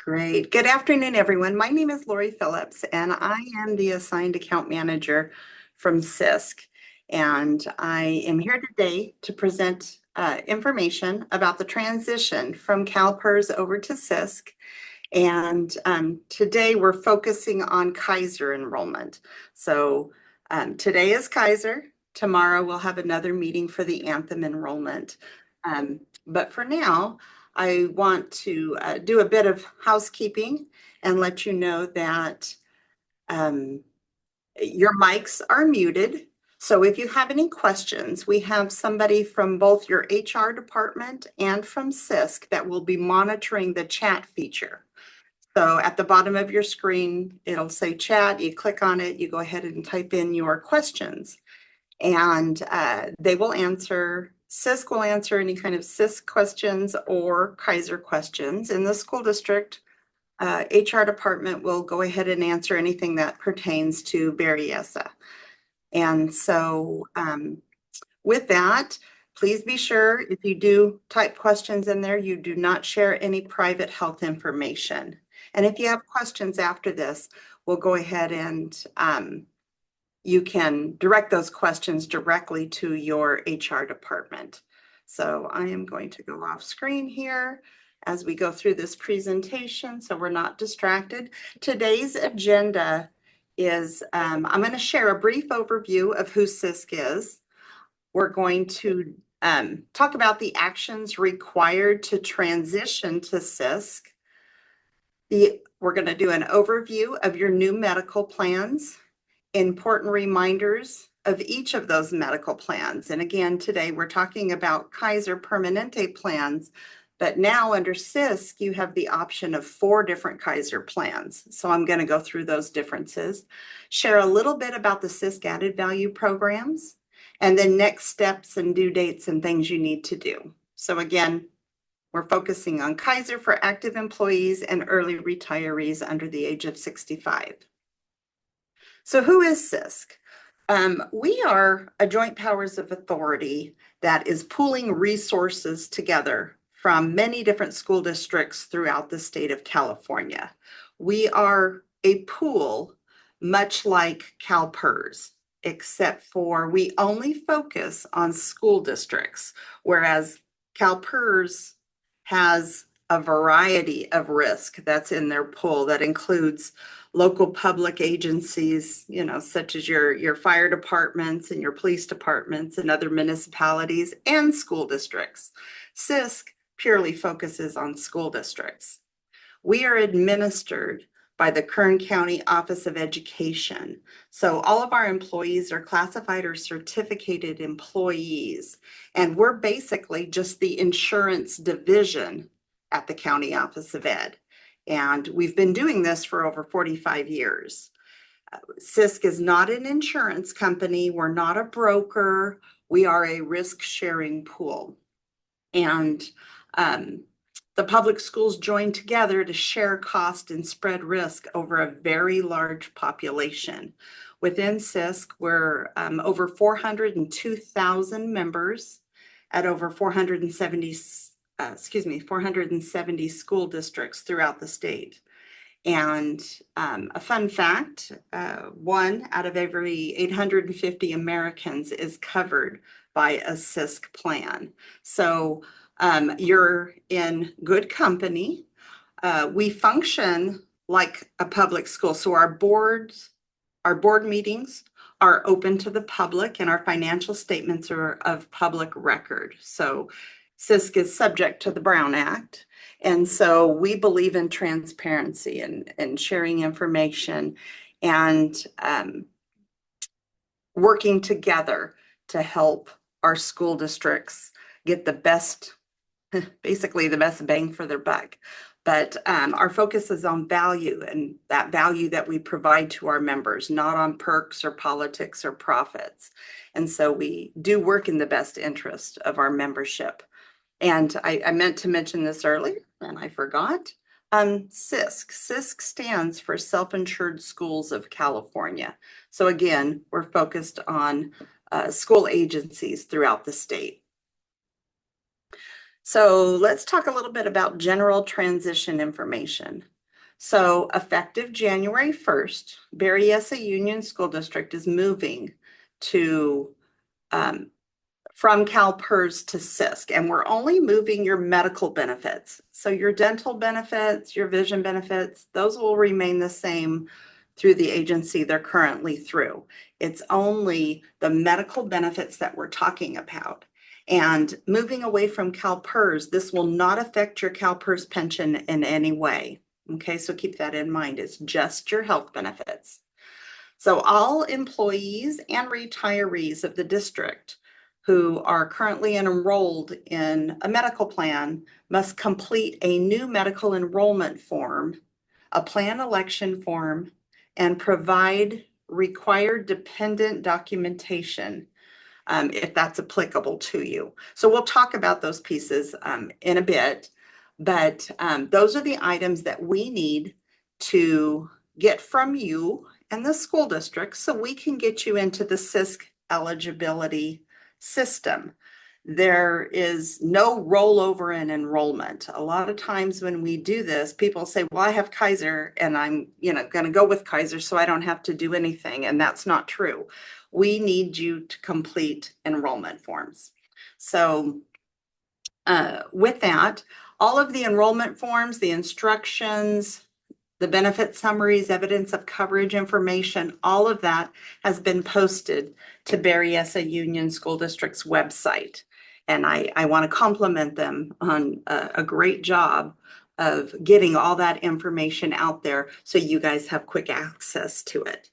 Great. Good afternoon, everyone. My name is Lori Phillips, and I am the assigned account manager from CISC. And I am here today to present information about the transition from CalPERS over to CISC. And today we're focusing on Kaiser enrollment. So today is Kaiser. Tomorrow we'll have another meeting for the Anthem enrollment. But for now, I want to do a bit of housekeeping and let you know that your mics are muted. So if you have any questions, we have somebody from both your HR department and from CISC that will be monitoring the chat feature. So at the bottom of your screen, it'll say chat. You click on it, you go ahead and type in your questions, and they will answer. CISC will answer any kind of CISC questions or Kaiser questions. In the school district, HR department will go ahead and answer anything that pertains to Berryessa. And so with that, please be sure if you do type questions in there, you do not share any private health information. And if you have questions after this, we'll go ahead and you can direct those questions directly to your HR department. So I am going to go off screen here as we go through this presentation so we're not distracted. Today's agenda is I'm going to share a brief overview of who CISC is. We're going to talk about the actions required to transition to CISC. We're going to do an overview of your new medical plans, important reminders of each of those medical plans. And again, today we're talking about Kaiser Permanente plans, but now under CISC, you have the option of 4 different Kaiser plans. So I'm going to go through those differences, share a little bit about the CISC added value programs, and then next steps and due dates and things you need to do. So again, we're focusing on Kaiser for active employees and early retirees under the age of 65. So who is CISC? We are a joint powers of authority that is pooling resources together from many different school districts throughout the state of California. We are a pool much like CalPERS, except for we only focus on school districts, whereas CalPERS has a variety of risk that's in their pool that includes local public agencies, such as your fire departments and your police departments and other municipalities and school districts. CISC purely focuses on school districts. We are administered by the Kern County Office of Education. So all of our employees are classified or certificated employees, and we're basically just the insurance division at the County Office of Ed. And we've been doing this for over 45 years. CISC is not an insurance company. We're not a broker. We are a risk-sharing pool. And the public schools join together to share cost and spread risk over a very large population. Within CISC, we're over 402,000 members at over 470 school districts throughout the state. And a fun fact, 1 out of every 850 Americans is covered by a CISC plan. So you're in good company. We function like a public school. So our board meetings are open to the public, and our financial statements are of public record. So CISC is subject to the Brown Act. And so we believe in transparency and sharing information and working together to help our school districts get the best, basically the best bang for their buck. But our focus is on value, and that value that we provide to our members, not on perks or politics or profits. And so we do work in the best interest of our membership. And I meant to mention this earlier, and I forgot. CISC. CISC stands for Self-Insured Schools of California. So again, we're focused on school agencies throughout the state. So let's talk a little bit about general transition information. So effective January 1st, Berryessa Union School District is moving to from CalPERS to CISC, and we're only moving your medical benefits. So your dental benefits, your vision benefits, those will remain the same through the agency they're currently through. It's only the medical benefits that we're talking about. And moving away from CalPERS, this will not affect your CalPERS pension in any way. Okay, so keep that in mind. It's just your health benefits. So all employees and retirees of the district who are currently enrolled in a medical plan must complete a new medical enrollment form, a plan election form, and provide required dependent documentation if that's applicable to you. So we'll talk about those pieces in a bit, but those are the items that we need to get from you and the school district so we can get you into the CISC eligibility system. There is no rollover in enrollment. A lot of times when we do this, people say, well, I have Kaiser and I'm, going to go with Kaiser so I don't have to do anything. And that's not true. We need you to complete enrollment forms. So with that, all of the enrollment forms, the instructions, the benefit summaries, evidence of coverage information, all of that has been posted to Berryessa Union School District's website. And I want to compliment them on a great job of getting all that information out there so you guys have quick access to it.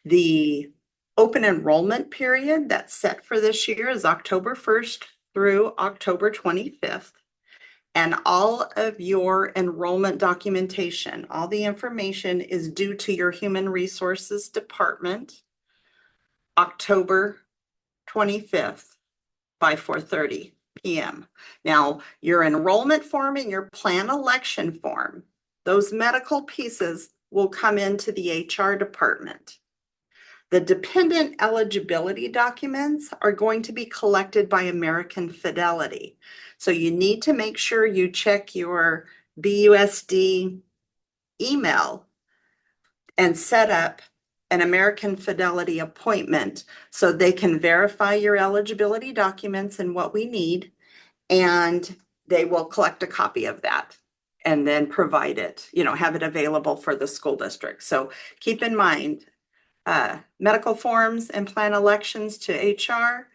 The open enrollment period that's set for this year is October 1st through October 25th. And all of your enrollment documentation, all the information is due to your Human Resources Department October 25th by 4:30 p.m. Now, your enrollment form and your plan election form, those medical pieces will come into the HR department. The dependent eligibility documents are going to be collected by American Fidelity. So you need to make sure you check your BUSD email and set up an American Fidelity appointment so they can verify your eligibility documents and what we need, and they will collect a copy of that and then provide it, have it available for the school district. So keep in mind, medical forms and plan elections to HR,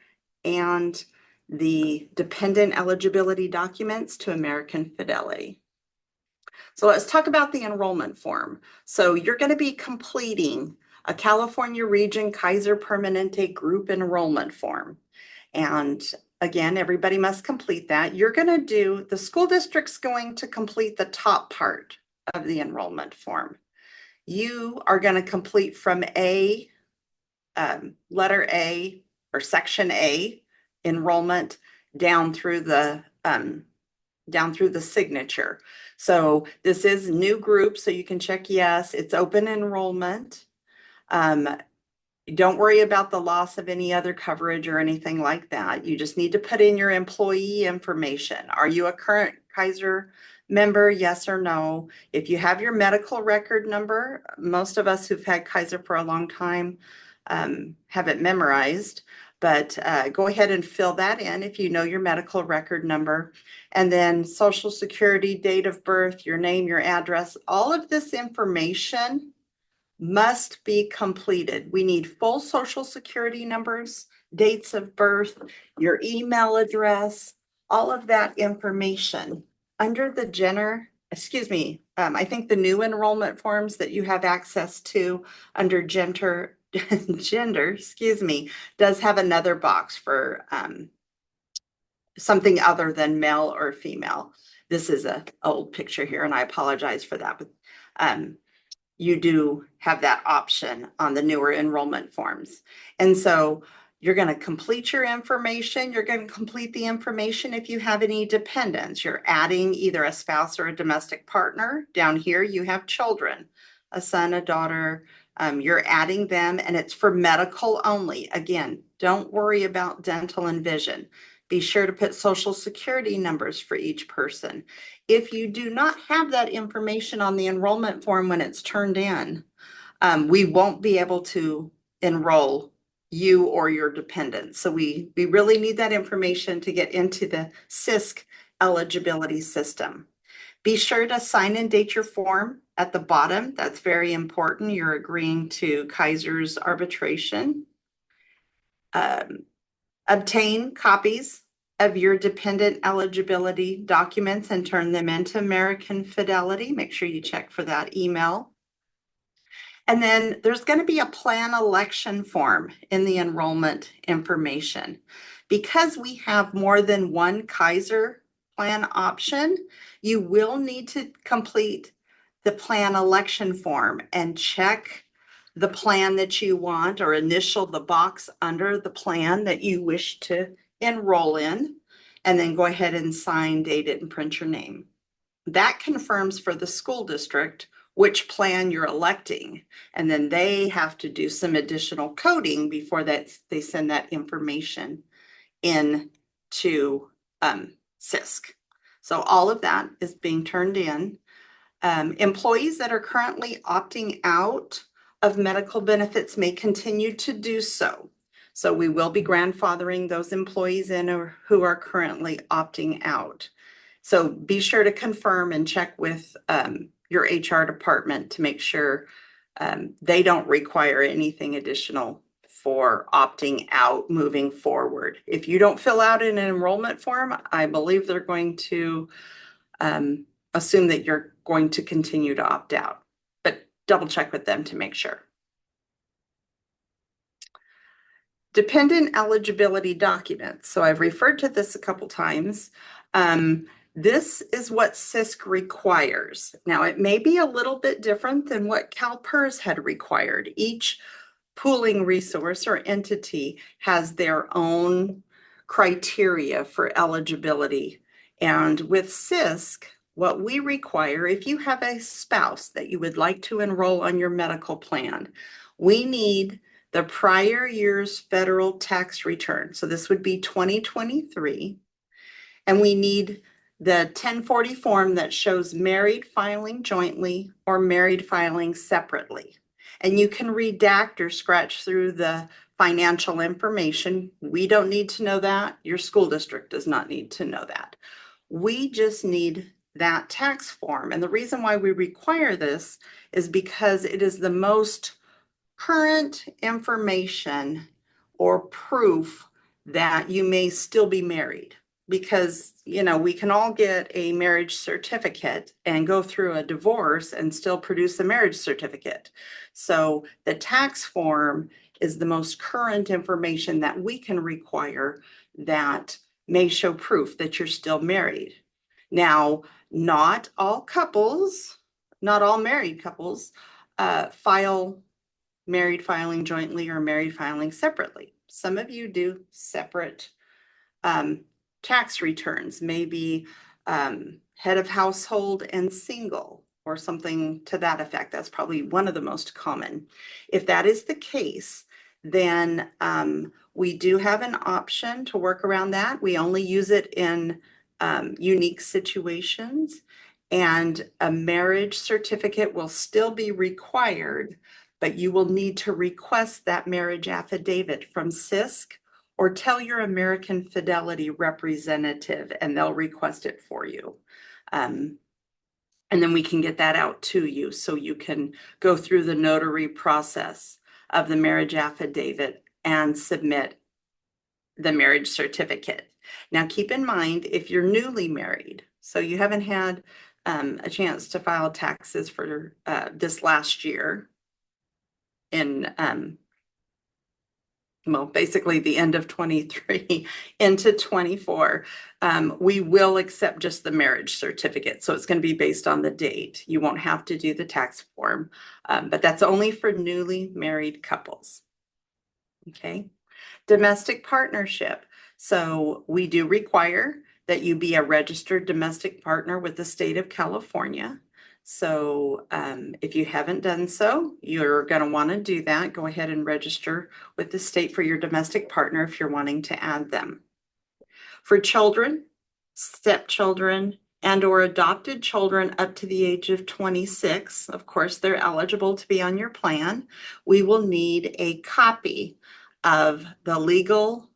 and the dependent eligibility documents to American Fidelity. So let's talk about the enrollment form. So you're going to be completing a California Region Kaiser Permanente group enrollment form. And again, everybody must complete that. The school district's going to complete the top part of the enrollment form. You are going to complete from letter A or section A enrollment down through the signature. So this is new group, so you can check yes, it's open enrollment. Don't worry about the loss of any other coverage or anything like that. You just need to put in your employee information. Are you a current Kaiser member? Yes or no. If you have your medical record number, most of us who've had Kaiser for a long time have it memorized, but go ahead and fill that in if you know your medical record number. And then Social Security, date of birth, your name, your address, all of this information must be completed. We need full Social Security numbers, dates of birth, your email address, all of that information. Under the I think the new enrollment forms that you have access to under gender, does have another box for something other than male or female. This is an old picture here, and I apologize for that, but you do have that option on the newer enrollment forms. And so you're going to complete your information. You're going to complete the information if you have any dependents. You're adding either a spouse or a domestic partner. Down here, you have children, a son, a daughter. You're adding them, and it's for medical only. Again, don't worry about dental and vision. Be sure to put social security numbers for each person. If you do not have that information on the enrollment form when it's turned in, we won't be able to enroll you or your dependents. So we really need that information to get into the CISC eligibility system. Be sure to sign and date your form at the bottom. That's very important. You're agreeing to Kaiser's arbitration. Obtain copies of your dependent eligibility documents and turn them into American Fidelity. Make sure you check for that email. And then there's going to be a plan election form in the enrollment information. Because we have more than one Kaiser plan option, you will need to complete the plan election form and check the plan that you want or initial the box under the plan that you wish to enroll in, and then go ahead and sign, date it, and print your name. That confirms for the school district which plan you're electing, and then they have to do some additional coding before that they send that information in to CISC. So all of that is being turned in. Employees that are currently opting out of medical benefits may continue to do so. So we will be grandfathering those employees in who are currently opting out. So be sure to confirm and check with your HR department to make sure they don't require anything additional for opting out moving forward. If you don't fill out an enrollment form, I believe they're going to assume that you're going to continue to opt out, but double check with them to make sure. Dependent eligibility documents. So I've referred to this a couple times. This is what CISC requires. Now, it may be a little bit different than what CalPERS had required. Each pooling resource or entity has their own criteria for eligibility. And with CISC, what we require, if you have a spouse that you would like to enroll on your medical plan, we need the prior year's federal tax return. So this would be 2023. And we need the 1040 form that shows married filing jointly or married filing separately. And you can redact or scratch through the financial information. We don't need to know that. Your school district does not need to know that. We just need that tax form. And the reason why we require this is because it is the most current information or proof that you may still be married. Because, you know, we can all get a marriage certificate and go through a divorce and still produce a marriage certificate. So the tax form is the most current information that we can require that may show proof that you're still married. Now, not all couples, not all married couples file married filing jointly or married filing separately. Some of you do separate tax returns, maybe head of household and single or something to that effect. That's probably one of the most common. If that is the case, then we do have an option to work around that. We only use it in unique situations, and a marriage certificate will still be required, but you will need to request that marriage affidavit from CISC or tell your American Fidelity representative and they'll request it for you. And then we can get that out to you so you can go through the notary process of the marriage affidavit and submit the marriage certificate. Now, keep in mind, if you're newly married, so you haven't had a chance to file taxes for this last year in well, basically the end of 23 into 24, we will accept just the marriage certificate. So it's going to be based on the date. You won't have to do the tax form, but that's only for newly married couples. Okay. Domestic partnership. So we do require that you be a registered domestic partner with the state of California. So if you haven't done so, you're going to want to do that. Go ahead and register with the state for your domestic partner if you're wanting to add them. For children, stepchildren, and or adopted children up to the age of 26, of course, they're eligible to be on your plan. We will need a copy of the legal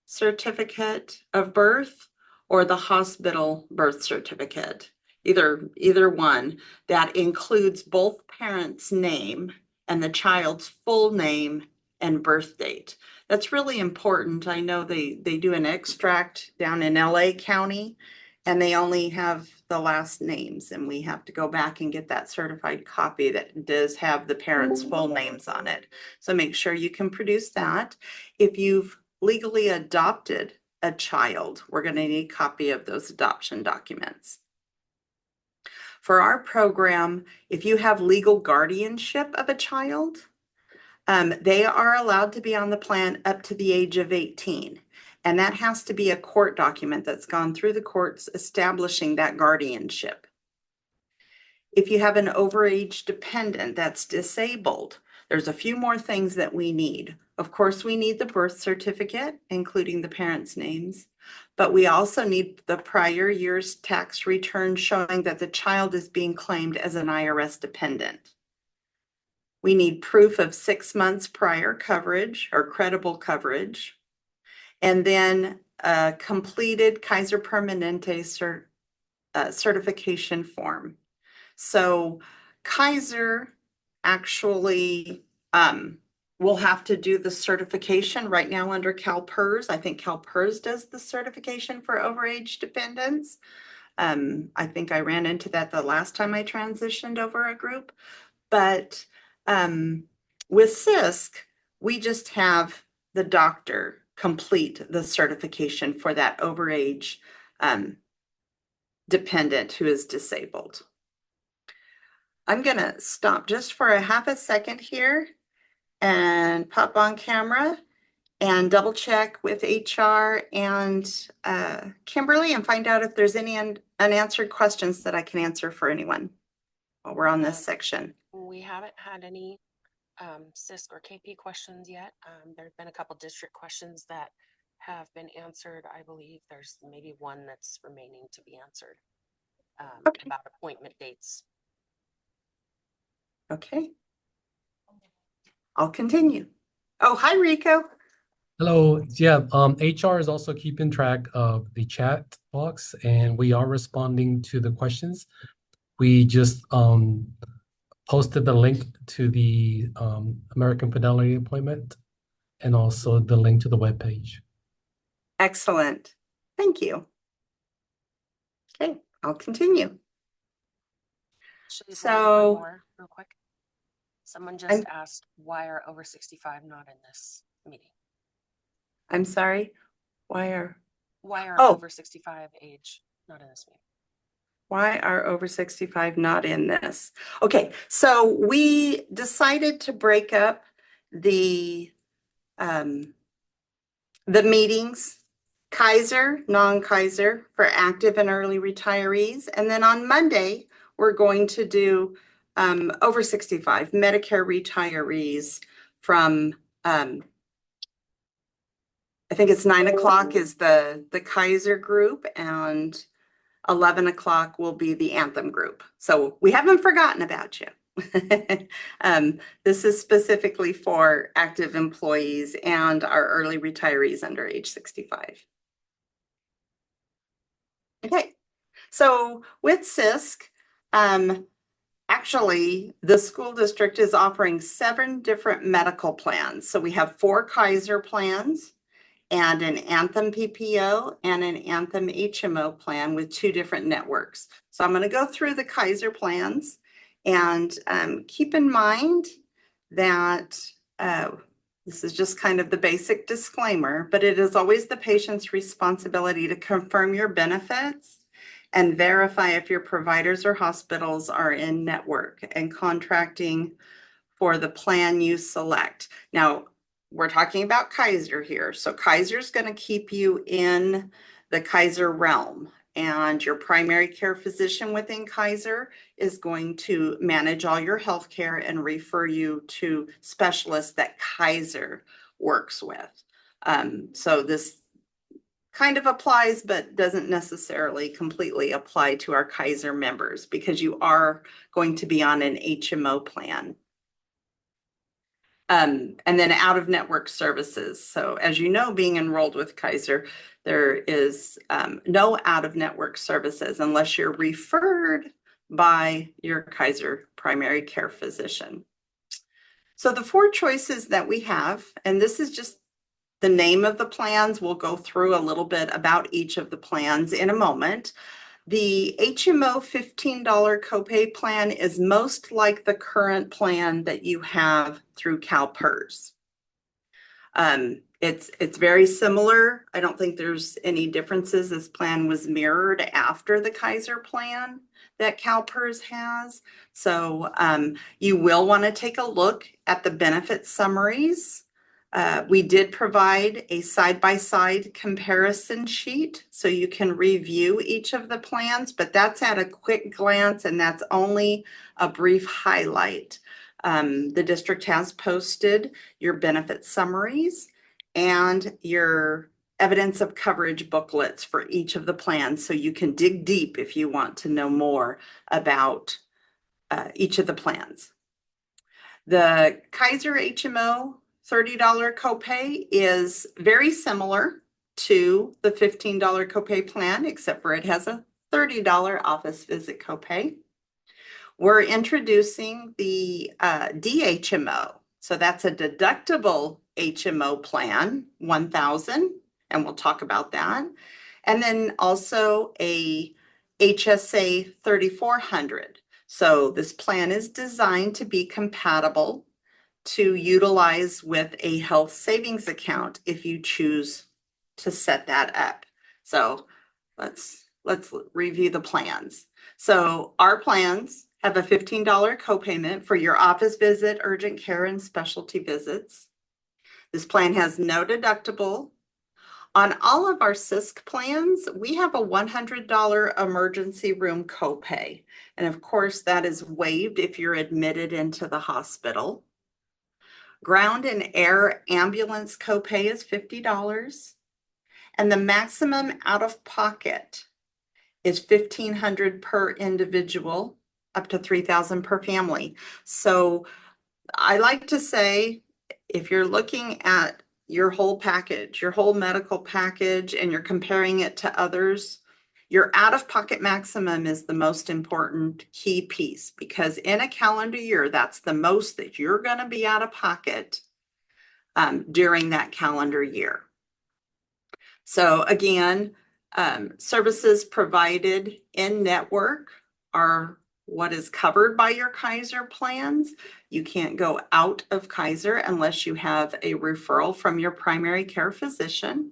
certificate of birth or the hospital birth certificate, either one that includes both parents' name and the child's full name and birth date. That's really important. I know they do an extract down in LA County and they only have the last names, and we have to go back and get that certified copy that does have the parents' full names on it. So make sure you can produce that. If you've legally adopted a child, we're going to need a copy of those adoption documents. For our program, if you have legal guardianship of a child, they are allowed to be on the plan up to the age of 18. And that has to be a court document that's gone through the courts establishing that guardianship. If you have an overage dependent that's disabled, there's a few more things that we need. Of course, we need the birth certificate, including the parents' names, but we also need the prior year's tax return showing that the child is being claimed as an IRS dependent. We need proof of 6 months prior coverage or credible coverage, and then a completed Kaiser Permanente certification form. So Kaiser actually will have to do the certification right now under CalPERS. I think CalPERS does the certification for overage dependents. I think I ran into that the last time I transitioned over a group. But with CISC, we just have the doctor complete the certification for that overage dependent who is disabled. I'm going to stop just for a half a second here and pop on camera and double check with HR and Kimberly and find out if there's any unanswered questions that I can answer for anyone while we're on this section. We haven't had any CISC or KP questions yet. There have been a couple district questions that have been answered. I believe there's maybe one that's remaining to be answered about appointment dates. Okay. I'll continue. Oh, hi, Rico. Hello. Yeah, HR is also keeping track of the chat box, and we are responding to the questions. We just posted the link to the American Fidelity appointment and also the link to the webpage. Excellent. Thank you. Okay, I'll continue. So, one more real quick. Someone just asked, why are over 65 not in this meeting? I'm sorry, why are over 65 age not in this meeting? Why are over 65 not in this? Okay, so we decided to break up the meetings, Kaiser, non-Kaiser for active and early retirees. And then on Monday, we're going to do over 65 Medicare retirees from, I think it's 9 o'clock is the Kaiser group, and 11 o'clock will be the Anthem group. So we haven't forgotten about you. This is specifically for active employees and our early retirees under age 65. Okay, so with CISC, actually, the school district is offering 7 different medical plans. So we have 4 Kaiser plans and an Anthem PPO and an Anthem HMO plan with 2 different networks. So I'm going to go through the Kaiser plans, and keep in mind that this is just kind of the basic disclaimer, but it is always the patient's responsibility to confirm your benefits and verify if your providers or hospitals are in network and contracting for the plan you select. Now, we're talking about Kaiser here. So Kaiser's going to keep you in the Kaiser realm, and your primary care physician within Kaiser is going to manage all your health care and refer you to specialists that Kaiser works with. So this kind of applies, but doesn't necessarily completely apply to our Kaiser members because you are going to be on an HMO plan. And then out-of-network services. So as you know, being enrolled with Kaiser, there is no out-of-network services unless you're referred by your Kaiser primary care physician. So the 4 choices that we have, and this is just the name of the plans. We'll go through a little bit about each of the plans in a moment. The HMO $15 copay plan is most like the current plan that you have through CalPERS. It's very similar. I don't think there's any differences. This plan was mirrored after the Kaiser plan that CalPERS has. So you will want to take a look at the benefit summaries. We did provide a side-by-side comparison sheet so you can review each of the plans, but that's at a quick glance and that's only a brief highlight. The district has posted your benefit summaries and your evidence of coverage booklets for each of the plans, so you can dig deep if you want to know more about each of the plans. The Kaiser HMO $30 copay is very similar to the $15 copay plan, except for it has a $30 office visit copay. We're introducing the DHMO. So that's a deductible HMO plan, $1,000, and we'll talk about that. And then also a HSA $3,400. So this plan is designed to be compatible to utilize with a health savings account if you choose to set that up. So let's review the plans. So our plans have a $15 copayment for your office visit, urgent care, and specialty visits. This plan has no deductible. On all of our CISC plans, we have a $100 emergency room copay. And of course, that is waived if you're admitted into the hospital. Ground and air ambulance copay is $50. And the maximum out-of-pocket is $1,500 per individual, up to $3,000 per family. So I like to say, if you're looking at your whole package, your whole medical package, and you're comparing it to others, your out-of-pocket maximum is the most important key piece, because in a calendar year, that's the most that you're going to be out of pocket during that calendar year. So again, services provided in network are what is covered by your Kaiser plans. You can't go out of Kaiser unless you have a referral from your primary care physician.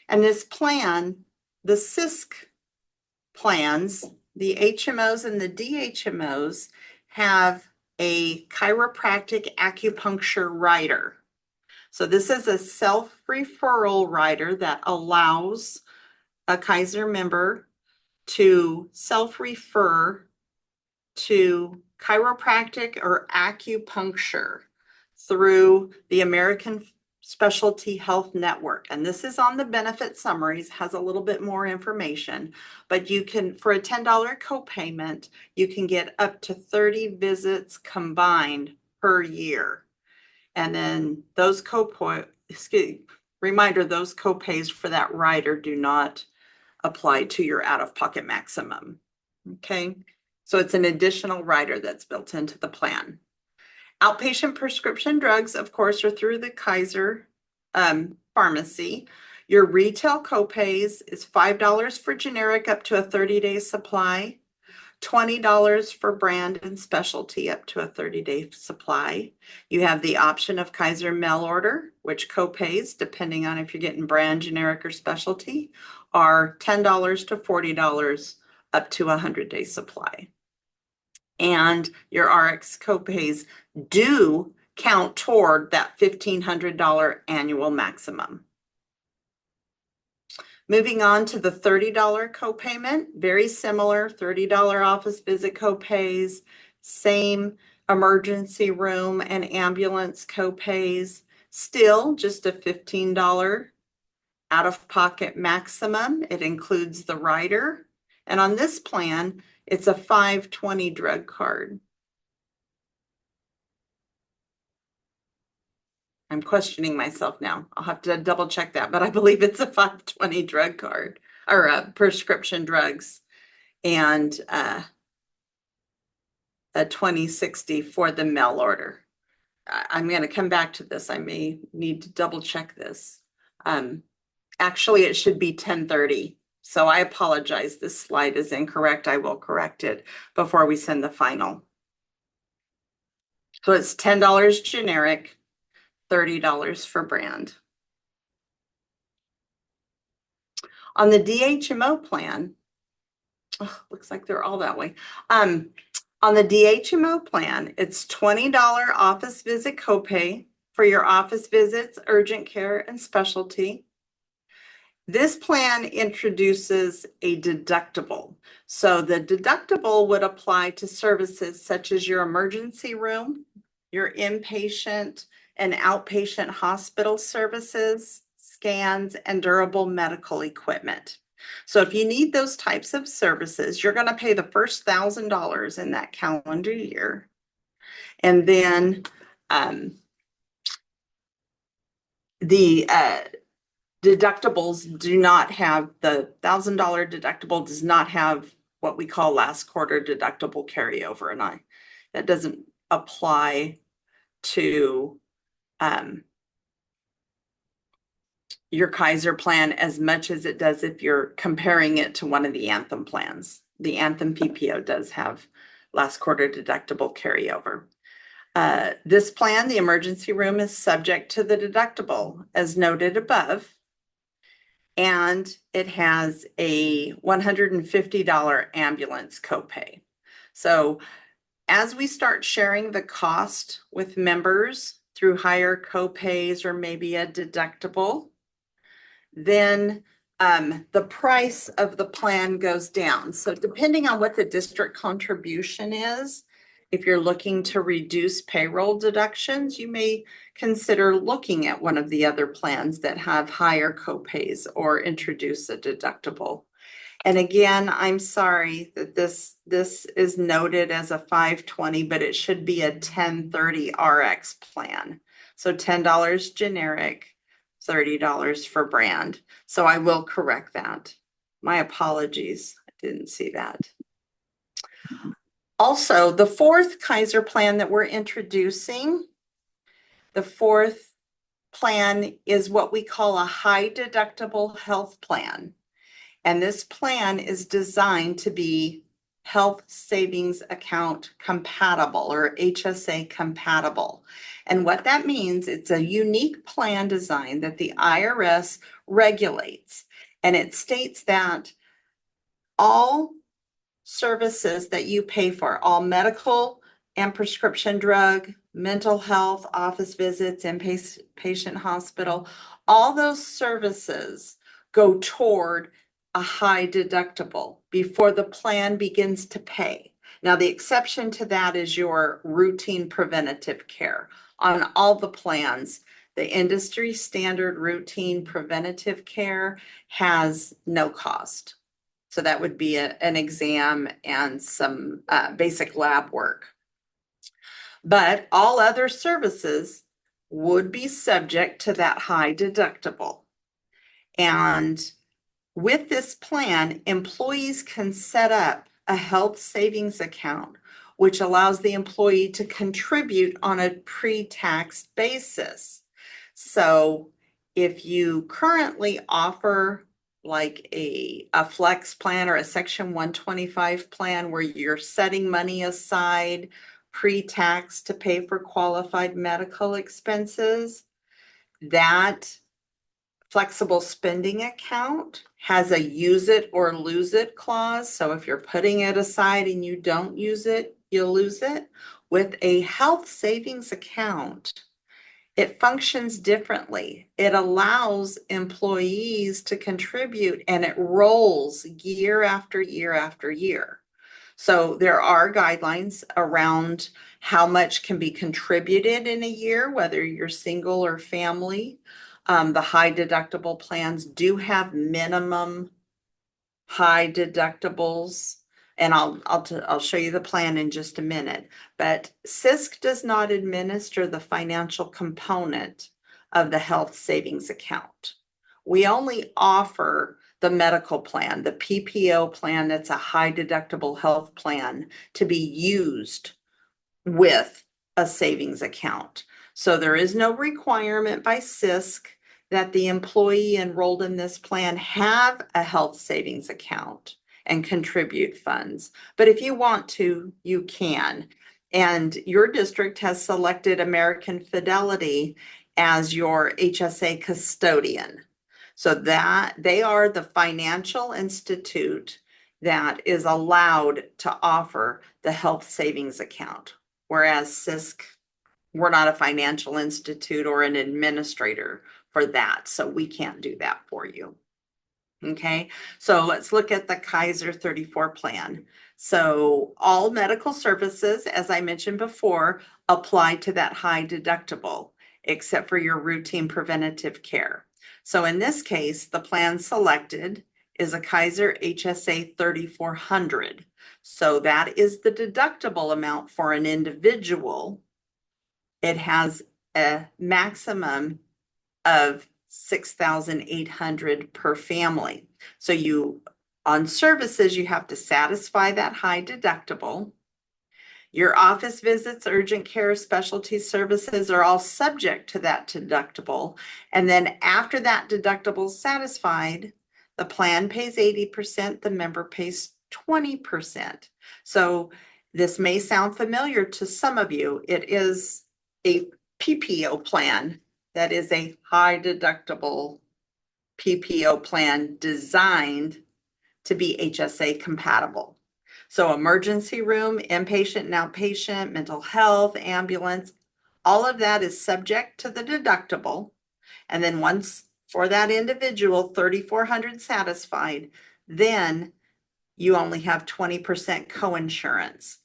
And this plan, the CISC plans, the HMOs and the DHMOs have a chiropractic acupuncture rider. So this is a self-referral rider that allows a Kaiser member to self-refer to chiropractic or acupuncture through the American Specialty Health Network. And this is on the benefit summaries, has a little bit more information, but you can, for a $10 copayment, you can get up to 30 visits combined per year. And then those reminder, those copays for that rider do not apply to your out-of-pocket maximum. Okay, so it's an additional rider that's built into the plan. Outpatient prescription drugs, of course, are through the Kaiser pharmacy. Your retail copays is $5 for generic up to a 30-day supply, $20 for brand and specialty up to a 30-day supply. You have the option of Kaiser mail order, which copays, depending on if you're getting brand, generic, or specialty, are $10 to $40 up to a 100-day supply. And your RX copays do count toward that $1,500 annual maximum. Moving on to the $30 copayment, very similar, $30 office visit copays, same emergency room and ambulance copays, still just a $15 Out-of-pocket maximum, it includes the rider. And on this plan, it's a 520 drug card. I'm questioning myself now. I'll have to double check that, but I believe it's a 520 drug card or prescription drugs and a 2060 for the mail order. I'm going to come back to this. I may need to double check this. Actually, it should be 1030. So I apologize. This slide is incorrect. I will correct it before we send the final. So it's $10 generic, $30 for brand. On the DHMO plan, oh, looks like they're all that way. On the DHMO plan, it's $20 office visit copay for your office visits, urgent care, and specialty. This plan introduces a deductible. So the deductible would apply to services such as your emergency room, your inpatient and outpatient hospital services, scans, and durable medical equipment. So if you need those types of services, you're going to pay the first $1,000 in that calendar year. And then the deductibles do not have, the $1,000 deductible does not have what we call last quarter deductible carryover. And that doesn't apply to your Kaiser plan as much as it does if you're comparing it to one of the Anthem plans. The Anthem PPO does have last quarter deductible carryover. This plan, the emergency room, is subject to the deductible as noted above, and it has a $150 ambulance copay. So as we start sharing the cost with members through higher copays or maybe a deductible, then the price of the plan goes down. So depending on what the district contribution is, if you're looking to reduce payroll deductions, you may consider looking at one of the other plans that have higher copays or introduce a deductible. And again, I'm sorry that this is noted as a 520, but it should be a 1030 RX plan. So $10 generic, $30 for brand. So I will correct that. My apologies. I didn't see that. Also, the fourth Kaiser plan that we're introducing, the fourth plan is what we call a high deductible health plan. And this plan is designed to be health savings account compatible or HSA compatible. And what that means, it's a unique plan design that the IRS regulates. And it states that all services that you pay for, all medical and prescription drug, mental health, office visits, inpatient hospital, all those services go toward a high deductible before the plan begins to pay. Now, the exception to that is your routine preventative care. On all the plans, the industry standard routine preventative care has no cost. So that would be an exam and some basic lab work. But all other services would be subject to that high deductible. And with this plan, employees can set up a health savings account, which allows the employee to contribute on a pre-tax basis. So if you currently offer like a flex plan or a Section 125 plan where you're setting money aside pre-tax to pay for qualified medical expenses, that flexible spending account has a use it or lose it clause. So if you're putting it aside and you don't use it, you'll lose it. With a health savings account, it functions differently. It allows employees to contribute and it rolls year after year after year. So there are guidelines around how much can be contributed in a year, whether you're single or family. The high deductible plans do have minimum high deductibles. And I'll show you the plan in just a minute, but CISC does not administer the financial component of the health savings account. We only offer the medical plan, the PPO plan, that's a high deductible health plan to be used with a savings account. So there is no requirement by CISC that the employee enrolled in this plan have a health savings account and contribute funds. But if you want to, you can. And your district has selected American Fidelity as your HSA custodian. So that they are the financial institute that is allowed to offer the health savings account. Whereas CISC, we're not a financial institute or an administrator for that, so we can't do that for you. Okay, so let's look at the Kaiser 34 plan. So all medical services, as I mentioned before, apply to that high deductible, except for your routine preventative care. So in this case, the plan selected is a Kaiser HSA 3400. So that is the deductible amount for an individual. It has a maximum of 6,800 per family. So you, on services, you have to satisfy that high deductible. Your office visits, urgent care, specialty services are all subject to that deductible. And then after that deductible is satisfied, the plan pays 80%, the member pays 20%. So this may sound familiar to some of you. It is a PPO plan that is a high deductible PPO plan designed to be HSA compatible. So emergency room, inpatient and outpatient, mental health, ambulance, all of that is subject to the deductible. And then once for that individual, 3,400 satisfied, then you only have 20% coinsurance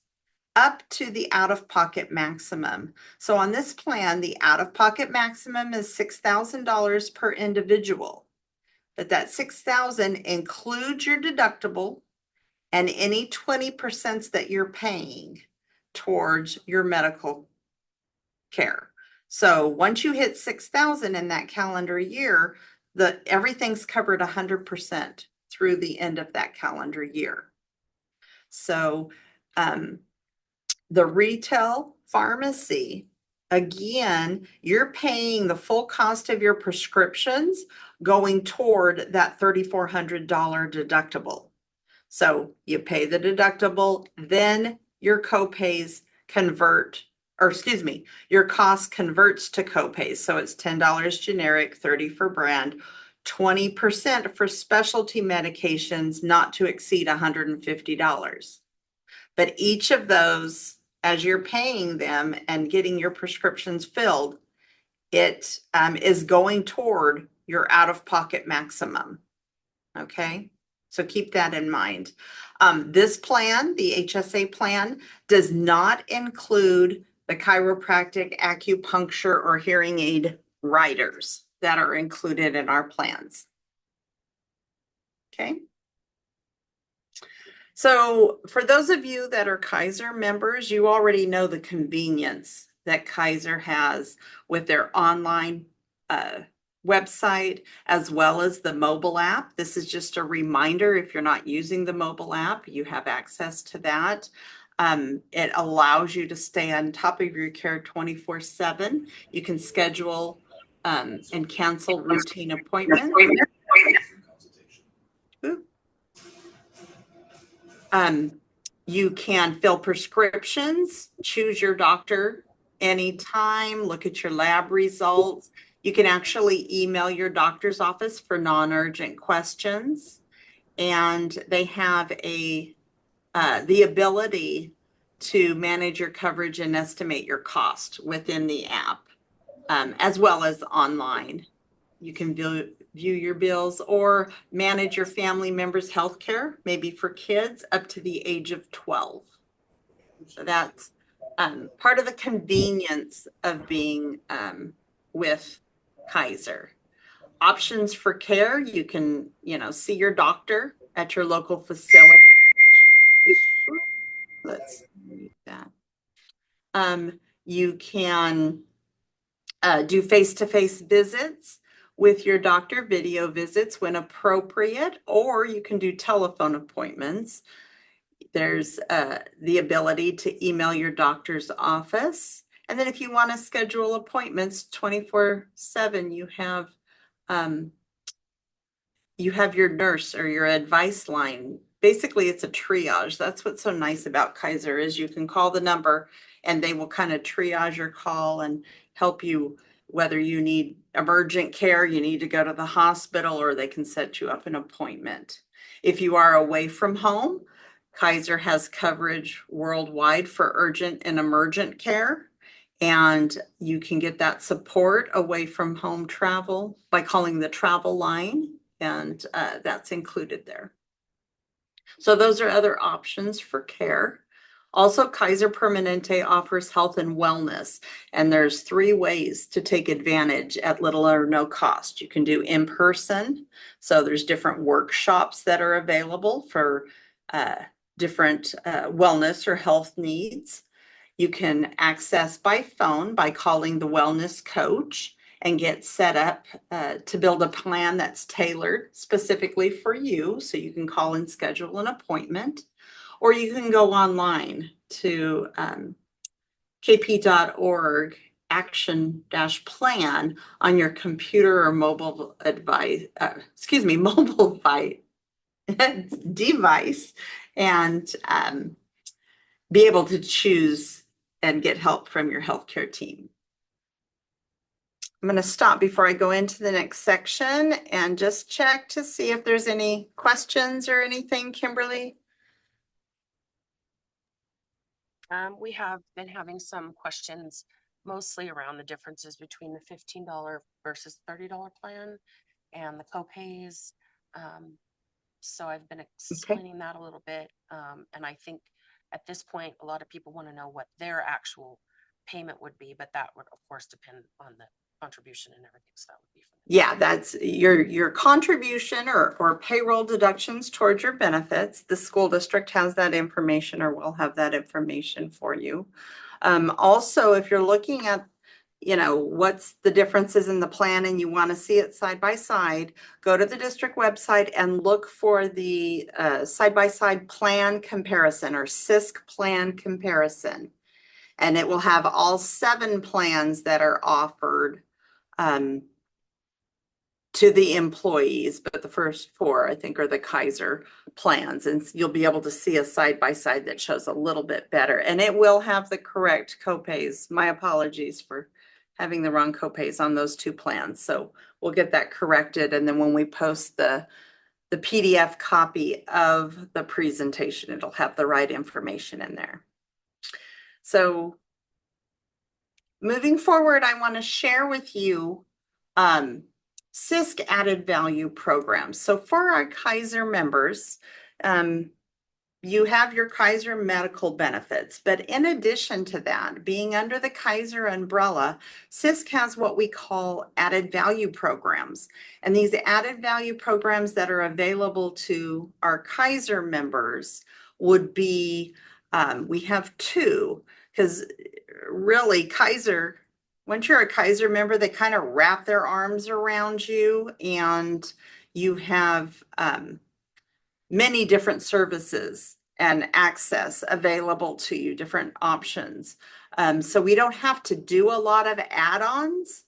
up to the out-of-pocket maximum. So on this plan, the out-of-pocket maximum is $6,000 per individual. But that $6,000 includes your deductible and any 20% that you're paying towards your medical care. So once you hit 6,000 in that calendar year, everything's covered 100% through the end of that calendar year. So the retail pharmacy, again, you're paying the full cost of your prescriptions going toward that $3,400 deductible. So you pay the deductible, then your copays convert, or excuse me, your cost converts to copays. So it's $10 generic, $30 for brand, 20% for specialty medications not to exceed $150. But each of those, as you're paying them and getting your prescriptions filled, it is going toward your out-of-pocket maximum. Okay, so keep that in mind. This plan, the HSA plan, does not include the chiropractic, acupuncture, or hearing aid riders that are included in our plans. Okay. So for those of you that are Kaiser members, you already know the convenience that Kaiser has with their online website, as well as the mobile app. This is just a reminder, if you're not using the mobile app, you have access to that. It allows you to stay on top of your care 24/7. You can schedule and cancel routine appointments. You can fill prescriptions, choose your doctor anytime, look at your lab results. You can actually email your doctor's office for non-urgent questions. And they have the ability to manage your coverage and estimate your cost within the app, as well as online. You can view your bills or manage your family members' health care, maybe for kids up to the age of 12. So that's part of the convenience of being with Kaiser. Options for care, you can, see your doctor at your local facility. Let's read that. You can do face-to-face visits with your doctor, video visits when appropriate, or you can do telephone appointments. There's the ability to email your doctor's office. And then if you want to schedule appointments 24/7, you have your nurse or your advice line. Basically, it's a triage. That's what's so nice about Kaiser is you can call the number and they will kind of triage your call and help you, whether you need emergent care, you need to go to the hospital, or they can set you up an appointment. If you are away from home, Kaiser has coverage worldwide for urgent and emergent care. And you can get that support away from home travel by calling the travel line, and that's included there. So those are other options for care. Also, Kaiser Permanente offers health and wellness, and there's 3 ways to take advantage at little or no cost. You can do in person. So there's different workshops that are available for different wellness or health needs. You can access by phone by calling the wellness coach and get set up to build a plan that's tailored specifically for you. So you can call and schedule an appointment, or you can go online to kp.org action-plan on your computer or mobile device, and be able to choose and get help from your healthcare team. I'm going to stop before I go into the next section and just check to see if there's any questions or anything, Kimberly. We have been having some questions mostly around the differences between the $15 versus $30 plan and the copays. So I've been explaining that a little bit. And I think at this point, a lot of people want to know what their actual payment would be, but that would of course depend on the contribution and everything. So that would be from Yeah, that's your contribution or payroll deductions towards your benefits. The school district has that information, or will have that information for you. Also, if you're looking at, what's the differences in the plan and you want to see it side by side, go to the district website and look for the side-by-side plan comparison, or CISC plan comparison. And it will have all 7 plans that are offered to the employees, but the first 4, I think, are the Kaiser plans. And you'll be able to see a side-by-side that shows a little bit better. And it will have the correct copays. My apologies for having the wrong copays on those 2 plans. So we'll get that corrected. And then when we post the PDF copy of the presentation, it'll have the right information in there. So moving forward, I want to share with you CISC added value programs. So for our Kaiser members, you have your Kaiser medical benefits, but in addition to that, being under the Kaiser umbrella, CISC has what we call added value programs. And these added value programs that are available to our Kaiser members would be, we have 2, because really Kaiser, once you're a Kaiser member, they kind of wrap their arms around you, and you have many different services and access available to you, different options. So we don't have to do a lot of add-ons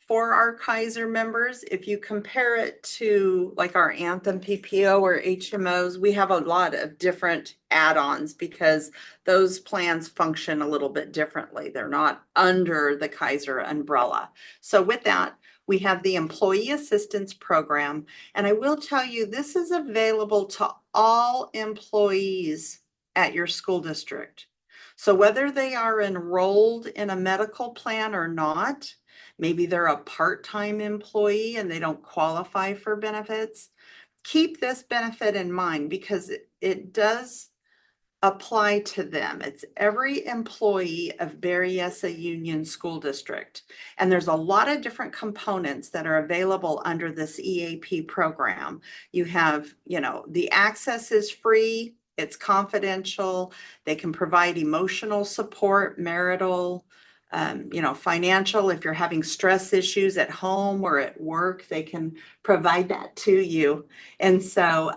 for our Kaiser members. If you compare it to like our Anthem PPO or HMOs, we have a lot of different add-ons because those plans function a little bit differently. They're not under the Kaiser umbrella. So with that, we have the Employee Assistance Program. And I will tell you, this is available to all employees at your school district. So whether they are enrolled in a medical plan or not, maybe they're a part-time employee and they don't qualify for benefits, keep this benefit in mind, because it does apply to them. It's every employee of Berryessa Union School District. And there's a lot of different components that are available under this EAP program. You have, the access is free, it's confidential, they can provide emotional support, marital, financial. If you're having stress issues at home or at work, they can provide that to you. And so,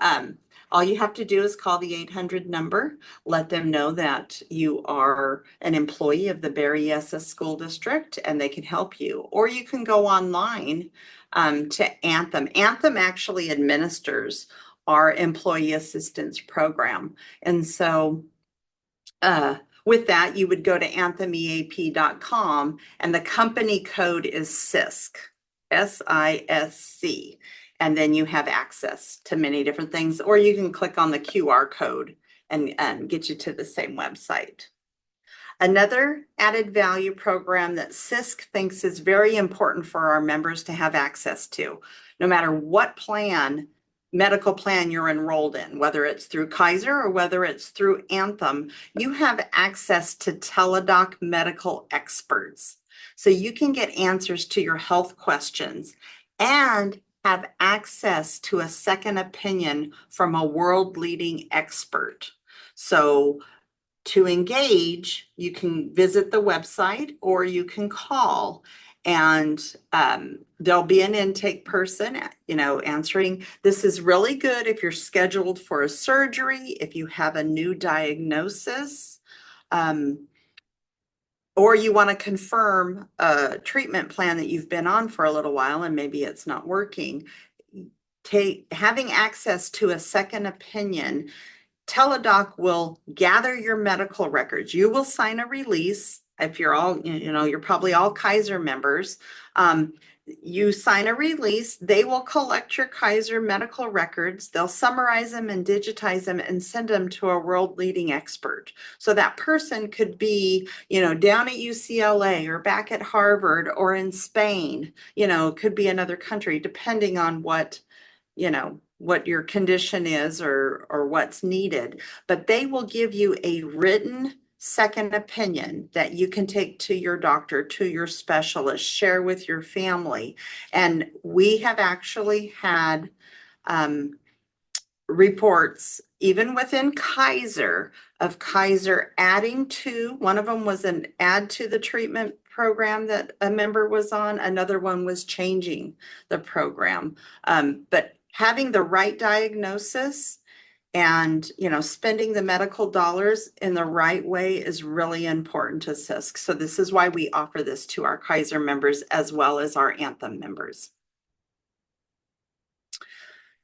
all you have to do is call the 800 number, let them know that you are an employee of the Berryessa School District and they can help you. Or you can go online to Anthem. Anthem actually administers our employee assistance program. And so with that, you would go to anthemeap.com and the company code is CISC, SISC. And then you have access to many different things, or you can click on the QR code and get you to the same website. Another added value program that CISC thinks is very important for our members to have access to, no matter what medical plan you're enrolled in, whether it's through Kaiser or whether it's through Anthem, you have access to Teladoc medical experts. So you can get answers to your health questions and have access to a second opinion from a world-leading expert. So to engage, you can visit the website or you can call, and there'll be an intake person, answering. This is really good if you're scheduled for a surgery, if you have a new diagnosis, or you want to confirm a treatment plan that you've been on for a little while and maybe it's not working. Having access to a second opinion, Teladoc will gather your medical records. You will sign a release. If you're all, you're probably all Kaiser members. You sign a release. They will collect your Kaiser medical records. They'll summarize them and digitize them and send them to a world-leading expert. So that person could be, down at UCLA or back at Harvard or in Spain, could be another country, depending on what your condition is or what's needed. But they will give you a written second opinion that you can take to your doctor, to your specialist, share with your family. And we have actually had reports, even within Kaiser, of Kaiser adding to, one of them was an add to the treatment program that a member was on, another one was changing the program. But having the right diagnosis and, spending the medical dollars in the right way is really important to CISC. So this is why we offer this to our Kaiser members as well as our Anthem members.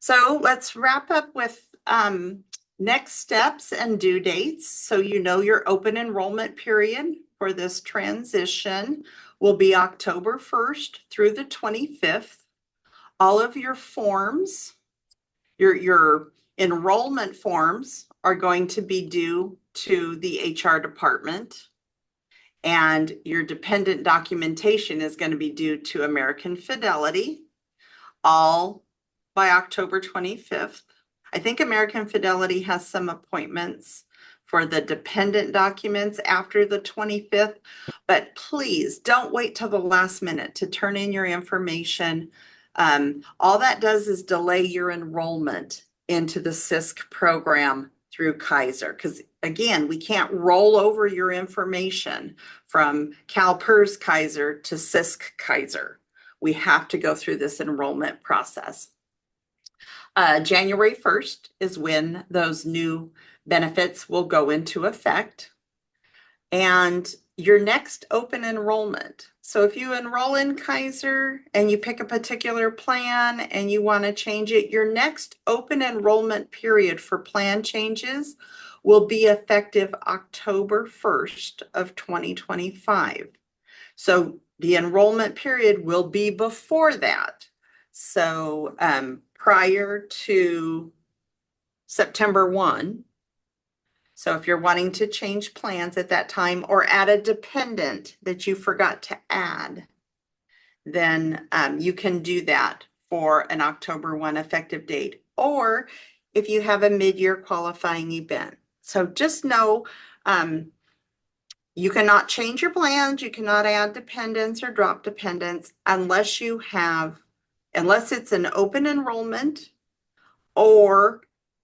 So let's wrap up with next steps and due dates. So your open enrollment period for this transition will be October 1st through the 25th. All of your forms, your enrollment forms are going to be due to the HR department, and your dependent documentation is going to be due to American Fidelity, all by October 25th. I think American Fidelity has some appointments for the dependent documents after the 25th, but please don't wait till the last minute to turn in your information. All that does is delay your enrollment into the CISC program through Kaiser, because again, we can't roll over your information from CalPERS Kaiser to CISC Kaiser. We have to go through this enrollment process. January 1st is when those new benefits will go into effect. And your next open enrollment. So if you enroll in Kaiser and you pick a particular plan and you want to change it, your next open enrollment period for plan changes will be effective October 1st of 2025. So the enrollment period will be before that. So prior to September 1. So if you're wanting to change plans at that time or add a dependent that you forgot to add, then you can do that for an October 1 effective date. Or if you have a mid-year qualifying event. So just know, you cannot change your plans, you cannot add dependents or drop dependents unless it's an open enrollment or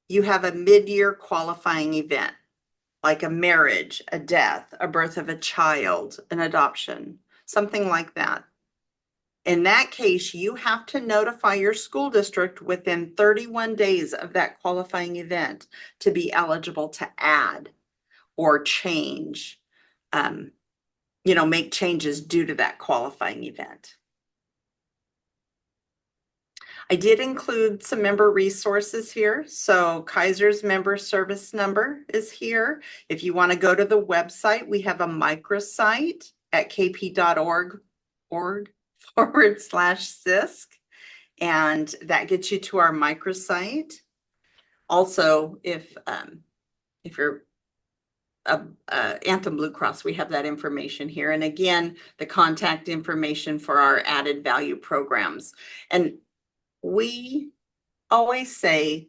you have a mid-year qualifying event, like a marriage, a death, a birth of a child, an adoption, something like that. In that case, you have to notify your school district within 31 days of that qualifying event to be eligible to add or change, make changes due to that qualifying event. I did include some member resources here. So Kaiser's member service number is here. If you want to go to the website, we have a microsite at kp.org/CISC, and that gets you to our microsite. Also, if you're Anthem Blue Cross, we have that information here. And again, the contact information for our added value programs. And we always say,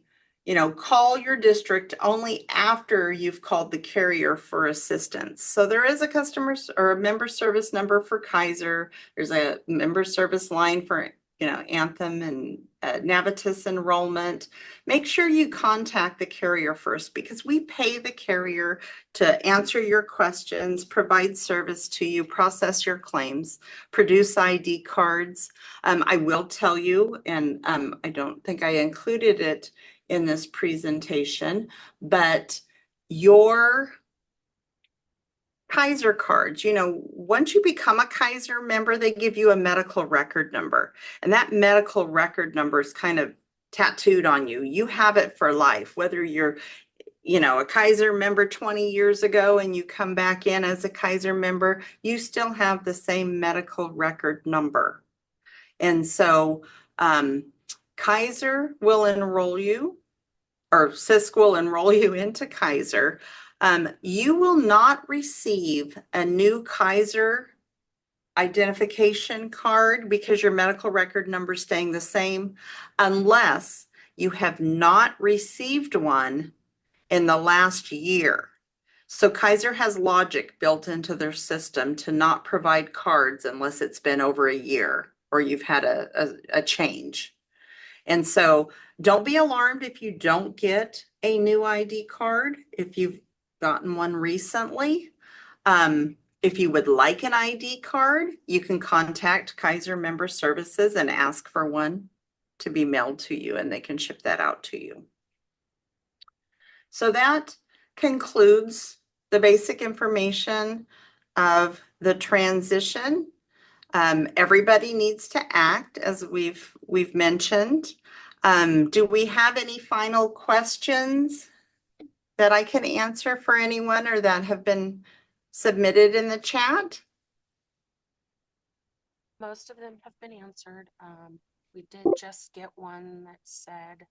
call your district only after you've called the carrier for assistance. So there is a customer or a member service number for Kaiser. There's a member service line for, Anthem and Navitus Enrollment. Make sure you contact the carrier first because we pay the carrier to answer your questions, provide service to you, process your claims, produce ID cards. I will tell you, and I don't think I included it in this presentation, but your Kaiser cards, once you become a Kaiser member, they give you a medical record number, and that medical record number is kind of tattooed on you. You have it for life, whether you're, a Kaiser member 20 years ago and you come back in as a Kaiser member, you still have the same medical record number. And so Kaiser will enroll you, or CISC will enroll you into Kaiser. You will not receive a new Kaiser identification card because your medical record number is staying the same unless you have not received one in the last year. So Kaiser has logic built into their system to not provide cards unless it's been over a year or you've had a change. And so don't be alarmed if you don't get a new ID card, if you've gotten one recently. If you would like an ID card, you can contact Kaiser Member Services and ask for one to be mailed to you, and they can ship that out to you. So that concludes the basic information of the transition. Everybody needs to act, as we've mentioned. Do we have any final questions that I can answer for anyone or that have been submitted in the chat? Most of them have been answered. We did just get one that said,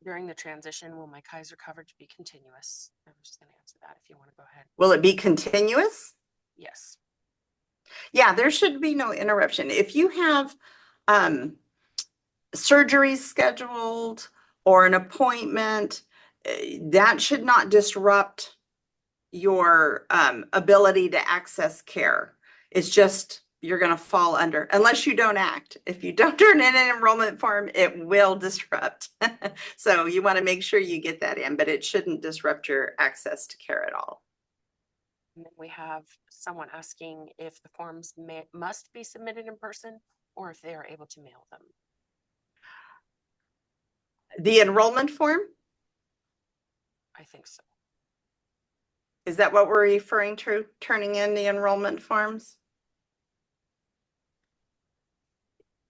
during the transition, will my Kaiser coverage be continuous? I'm just going to answer that if you want to go ahead. Will it be continuous? Yes. Yeah, there should be no interruption. If you have surgery scheduled or an appointment, that should not disrupt your ability to access care. It's just you're going to fall under, unless you don't act. If you don't turn in an enrollment form, it will disrupt. So you want to make sure you get that in, but it shouldn't disrupt your access to care at all. And then we have someone asking if the forms must be submitted in person or if they are able to mail them. The enrollment form? I think so. Is that what we're referring to, turning in the enrollment forms?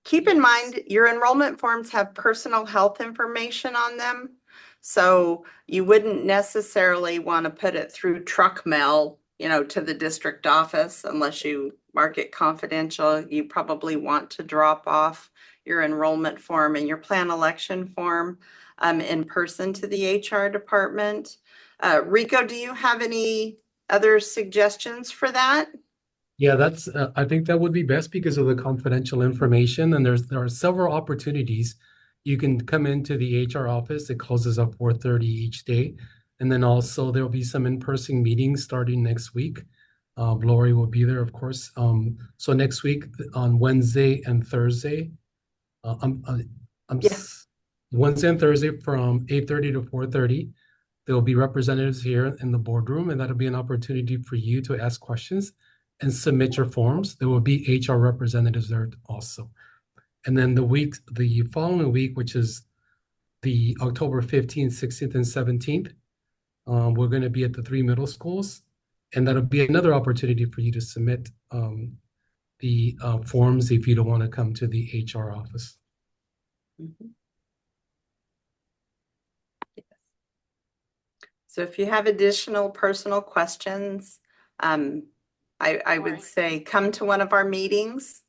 Keep in mind, your enrollment forms have personal health information on them. So you wouldn't necessarily want to put it through truck mail, to the district office unless you mark it confidential. You probably want to drop off your enrollment form and your plan election form in person to the HR department. Rico, do you have any other suggestions for that? Yeah, that's I think that would be best because of the confidential information. And there are several opportunities. You can come into the HR office. It closes at 4:30 each day. And then also there will be some in-person meetings starting next week. Lori will be there, of course. So next week on Wednesday and Thursday, uh, I'm, uh, Yeah. Wednesday and Thursday from 8:30 to 4:30. There will be representatives here in the boardroom, and that'll be an opportunity for you to ask questions and submit your forms. There will be HR representatives there also. And then the following week, which is the October 15th, 16th, and 17th, we're going to be at the 3 middle schools, and that'll be another opportunity for you to submit the forms if you don't want to come to the HR office. Mhm. Yes. So if you have additional personal questions, I would Right. say come to one of our meetings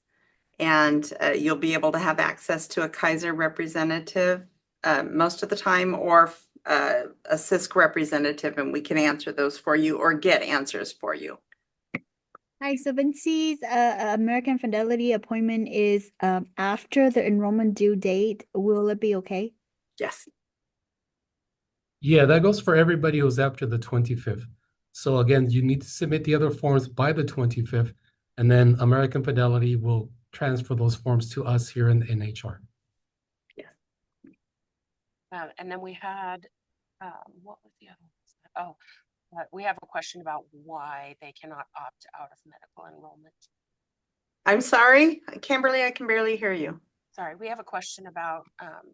and you'll be able to have access to a Kaiser representative most of the time, or a CISC representative, and we can answer those for you or get answers for you. Hi, so Vincey's American Fidelity appointment is after the enrollment due date. Will it be okay? Yes. Yeah, that goes for everybody who's after the 25th. So again, you need to submit the other forms by the 25th, and then American Fidelity will transfer those forms to us here in HR. And then we had, what was the other one? Oh, we have a question about why they cannot opt out of medical enrollment. I'm sorry, Kimberly, I can barely hear you. Sorry, we have a question about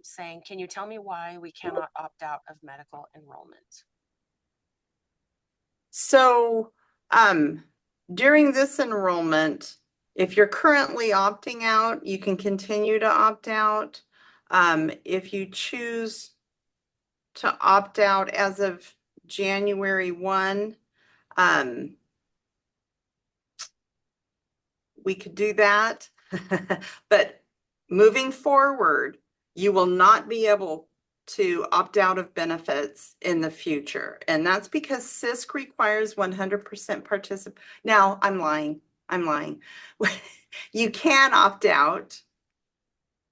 saying, can you tell me why we cannot opt out of medical enrollment? So during this enrollment, if you're currently opting out, you can continue to opt out. If you choose to opt out as of January 1, we could do that. But moving forward, you will not be able to opt out of benefits in the future. And that's because CISC requires 100% participation. Now, I'm lying. You can opt out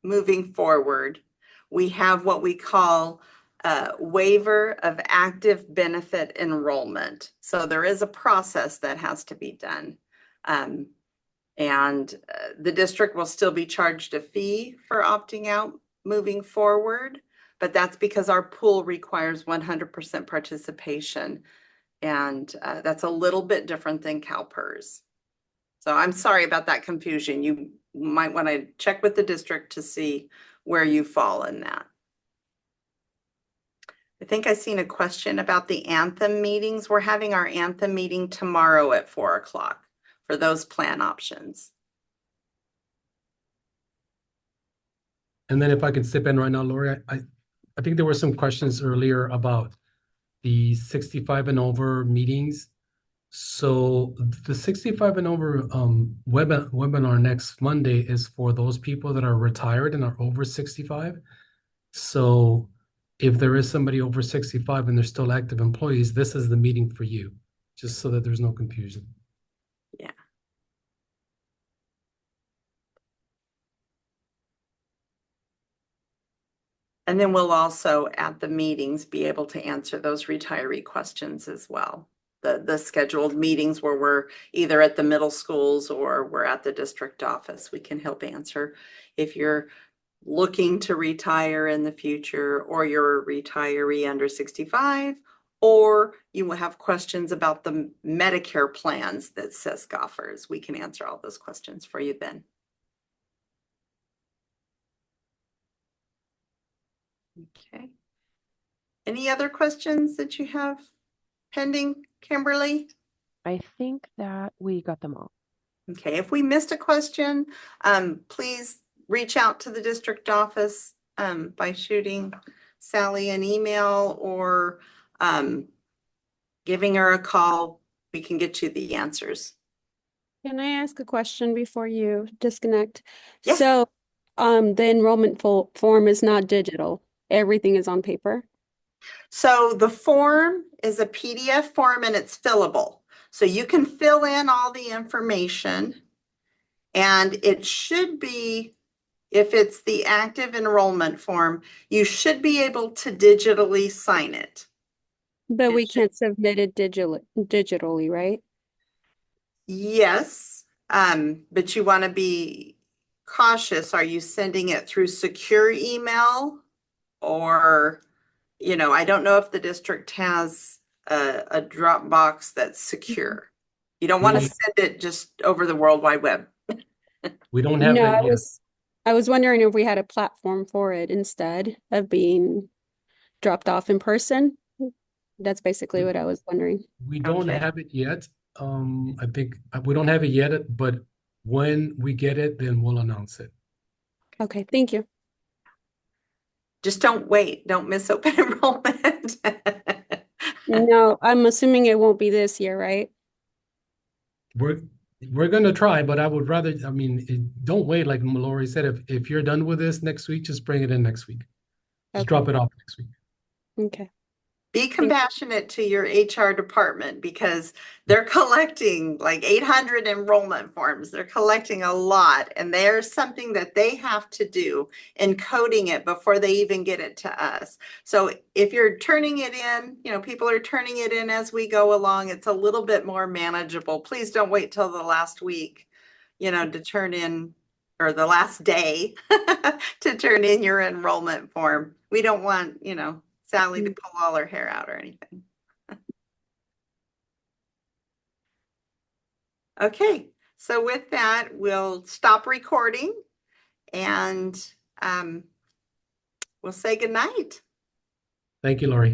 moving forward. We have what we call waiver of active benefit enrollment. So there is a process that has to be done. And the district will still be charged a fee for opting out moving forward, but that's because our pool requires 100% participation. And that's a little bit different than CalPERS. So I'm sorry about that confusion. You might want to check with the district to see where you fall in that. I think I seen a question about the Anthem meetings. We're having our Anthem meeting tomorrow at 4 o'clock for those plan options. And then if I could step in right now, Lori, I think there were some questions earlier about the 65 and over meetings. So the 65 and over webinar next Monday is for those people that are retired and are over 65. So if there is somebody over 65 and they're still active employees, this is the meeting for you, just so that there's no confusion. Yeah. And then we'll also at the meetings be able to answer those retiree questions as well. The scheduled meetings where we're either at the middle schools or we're at the district office, we can help answer if you're looking to retire in the future, or you're a retiree under 65, or you will have questions about the Medicare plans that CISC offers. We can answer all those questions for you then. Okay. Any other questions that you have pending, Kimberly? I think that we got them all. Okay, if we missed a question, please reach out to the district office by shooting Sally an email or giving her a call. We can get you the answers. Can I ask a question before you disconnect? Yes. So, the enrollment form is not digital. Everything is on paper. So the form is a PDF form and it's fillable. So you can fill in all the information, and it should be, if it's the active enrollment form, you should be able to digitally sign it. But It we should- can't submit it digitally, right? Yes, but you want to be cautious. Are you sending it through secure email? Or, I don't know if the district has a Dropbox that's secure. You don't want to We- send it just over the World Wide Web. We don't have No, that yet. I was wondering if we had a platform for it instead of being dropped off in person. That's basically what I was wondering. We don't Okay. have it yet. I think we don't have it yet, but when we get it, then we'll announce it. Okay, thank you. Just don't wait. Don't miss open enrollment. No, I'm assuming it won't be this year, right? We're gonna try, but I would rather, don't wait, like Mallory said, if you're done with this next week, just bring it in next week. Just Okay. drop it off next week. Okay. Be compassionate to your HR department because they're collecting like 800 enrollment forms. They're collecting a lot, and there's something that they have to do in coding it before they even get it to us. So if you're turning it in, people are turning it in as we go along. It's a little bit more manageable. Please don't wait till the last week, to turn in, or the last day to turn in your enrollment form. We don't want, Sally to pull all her hair out or anything. Okay, so with that, we'll stop recording and we'll say goodnight. Thank you, Lori.